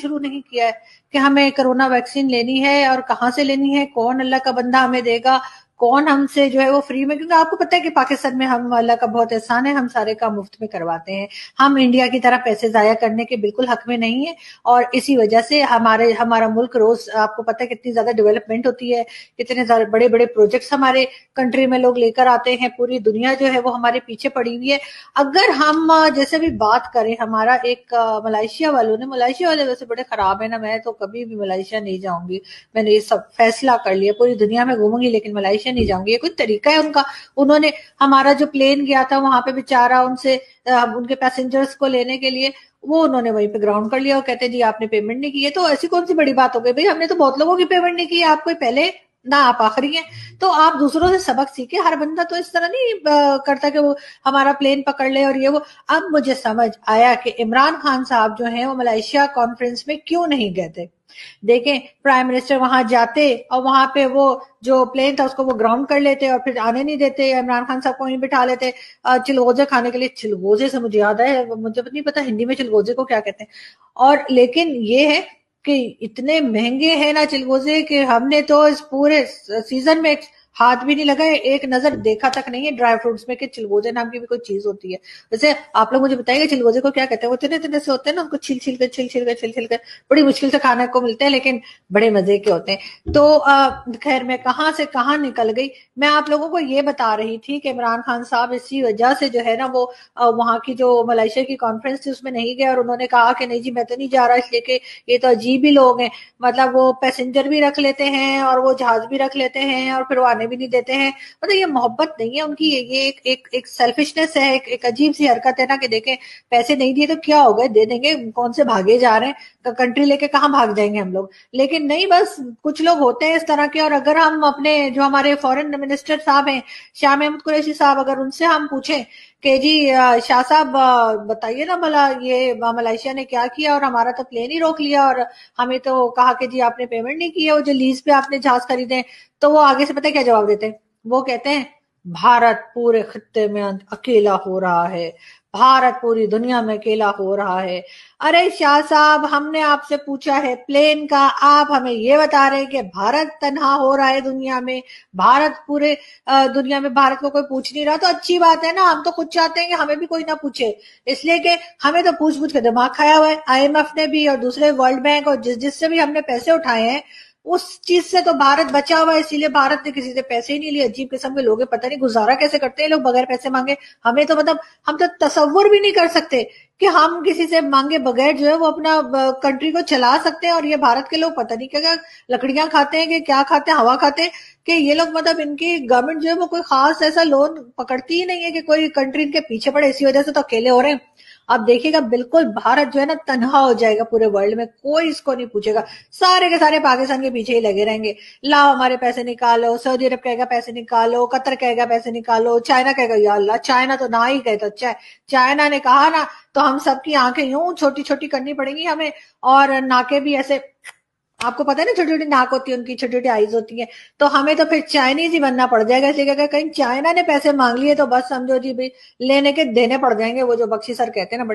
शुरू नहीं किया है कि हमें कोरोना वैक्सीन लेनी है और कहाँ से लेनी है, कौन अल्लाह का बंदा हमें देगा, कौन हमसे जो है वो फ्री में, क्योंकि आपको पता है कि पाकिस्तान में हम अल्लाह का बहुत एहसान है, हम सारे काम मुफ्त में करवाते हैं, हम इंडिया की तरह पैसे जाया करने के बिल्कुल हक में नहीं है। और इसी वजह से हमारा मुल्क रोज, आपको पता है कितनी ज्यादा डेवलपमेंट होती है, कितने बड़े बड़े प्रोजेक्ट्स हमारे कंट्री में लोग लेकर आते हैं, पूरी दुनिया जो है वो हमारे पीछे पड़ी हुई है। अगर हम जैसे भी बात करें, हमारा एक मलेशिया वाले वैसे बड़े खराब है ना, मैं तो कभी भी मलेशिया नहीं जाऊंगी, मैंने ये सब फैसला कर लिया, पूरी दुनिया में घूमूंगी लेकिन मलेशिया नहीं जाऊंगी। ये कुछ तरीका है उनका? उन्होंने हमारा जो प्लेन गया था वहां पे बेचारा उनसे उनके पैसेंजर्स को लेने के लिए, वो उन्होंने वहीं पे ग्राउंड कर लिया और कहते जी आपने पेमेंट नहीं की है। तो ऐसी कौन सी बड़ी बात हो गई भाई, हमने तो बहुत लोगों की पेमेंट नहीं की है, आप कोई पहले ना आप आखिरी हैं। तो आप दूसरों से सबक सीखे, हर बंदा तो इस तरह नहीं करता कि वो हमारा प्लेन पकड़ ले और ये वो। अब मुझे समझ आया कि इमरान खान साहब जो हैं वो मलेशिया कॉन्फ्रेंस में क्यों नहीं गए थे। देखें, प्राइम मिनिस्टर वहां जाते और वहां पे वो जो प्लेन था उसको वो ग्राउंड कर लेते और फिर आने नहीं देते, इमरान खान साहब को वहीं बिठा लेते चिलगोजे खाने के लिए। चिलगोजे से मुझे याद है, मुझे नहीं पता हिंदी में चिलगोजे को क्या कहते हैं। और लेकिन ये है कि इतने महंगे हैं ना चिलगोजे कि हमने तो इस पूरे सीजन में हाथ भी नहीं लगाए, एक नजर देखा तक नहीं है ड्राई फ्रूट्स में कि चिलगोजे नाम की भी कोई चीज होती है। वैसे आप लोग मुझे बताइए चिलगोजे को क्या कहते हैं? वो इतने इतने से होते हैं ना, उनको छिल छिल कर बड़ी मुश्किल से खाने को मिलते हैं, लेकिन बड़े मजे के होते हैं। तो खैर, मैं कहाँ से कहाँ निकल गई। मैं आप लोगों को ये बता रही थी कि इमरान खान साहब इसी वजह से जो है ना वो वहां की जो मलेशिया की कॉन्फ्रेंस थी उसमें नहीं गए और उन्होंने कहा कि नहीं जी मैं तो नहीं जा रहा, इसलिए कि ये तो अजीब ही लोग हैं, मतलब वो पैसेंजर भी रख लेते हैं और वो जहाज भी रख लेते हैं और फिर वो आने भी नहीं देते हैं। मतलब ये मोहब्बत नहीं है उनकी, ये एक सेल्फिशनेस है, एक अजीब सी हरकत है ना कि देखें पैसे नहीं दिए तो क्या हो गए, दे देंगे, कौन से भागे जा रहे हैं, कंट्री लेके कहाँ भाग जाएंगे हम लोग। लेकिन नहीं, बस कुछ लोग होते हैं इस तरह के। और अगर हम अपने जो हमारे फॉरेन मिनिस्टर साहब हैं शाह महमूद कुरैशी साहब, अगर उनसे हम पूछें कि जी शाह साहब बताइए ना भला ये मलेशिया ने क्या किया और हमारा तो प्लेन ही रोक लिया और हमें तो कहा कि जी आपने पेमेंट नहीं की है, वो जो लीज पे आपने जहाज खरीदे, तो वो आगे से पता है क्या जवाब देते हैं? वो कहते हैं भारत पूरे खित्ते में अकेला हो रहा है, भारत पूरी दुनिया में अकेला हो रहा है। अरे शाह साहब, हमने आपसे पूछा है प्लेन का, आप हमें ये बता रहे हैं कि भारत तन्हा हो रहा है दुनिया में, भारत पूरे दुनिया में भारत को कोई पूछ नहीं रहा। तो अच्छी बात है ना, हम तो खुद चाहते हैं कि हमें भी कोई ना पूछे, इसलिए कि हमें तो पूछ पूछ के दिमाग खाया हुआ है। IMF ने भी और दूसरे वर्ल्ड बैंक और जिससे भी हमने पैसे उठाए हैं उस चीज से तो भारत बचा हुआ है, इसीलिए भारत ने किसी से पैसे ही नहीं लिए। अजीब किस्म के लोग हैं, पता नहीं गुजारा कैसे करते हैं लोग बगैर पैसे मांगे। हमें तो मतलब हम तो तसव्वुर भी नहीं कर सकते कि हम किसी से मांगे बगैर जो है वो अपना कंट्री को चला सकते हैं। और ये भारत के लोग पता नहीं क्या क्या लकड़ियां खाते हैं कि क्या खाते हैं, हवा खाते हैं कि ये लोग, मतलब इनकी गवर्नमेंट जो है वो कोई खास ऐसा लोन पकड़ती ही नहीं है कि कोई कंट्री इनके पीछे पड़े, इसी वजह से तो अकेले हो रहे हैं। अब देखिएगा बिल्कुल भारत जो है ना तन्हा हो जाएगा पूरे वर्ल्ड में, कोई इसको नहीं पूछेगा, सारे के सारे पाकिस्तान के पीछे ही लगे रहेंगे। लाओ हमारे पैसे निकालो, सऊदी अरब कहेगा पैसे निकालो, कतर कहेगा पैसे निकालो, चाइना कहेगा या अल्लाह, चाइना तो ना ही कहे तो अच्छा है, चाइना ने कहा ना तो हम सबकी आंखें यूं छोटी छोटी करनी पड़ेंगी हमें, और नाके भी ऐसे, आपको पता है ना छोटी छोटी नाक होती है उनकी, छोटी छोटी आईज होती है, तो हमें तो फिर चाइनीज ही बनना पड़ जाएगा। इसलिए अगर कहीं चाइना ने पैसे मांग लिए तो बस समझो जी भाई लेने के देने पड़ जाएंगे, वो जो बख्शी सर कहते हैं ना बड़े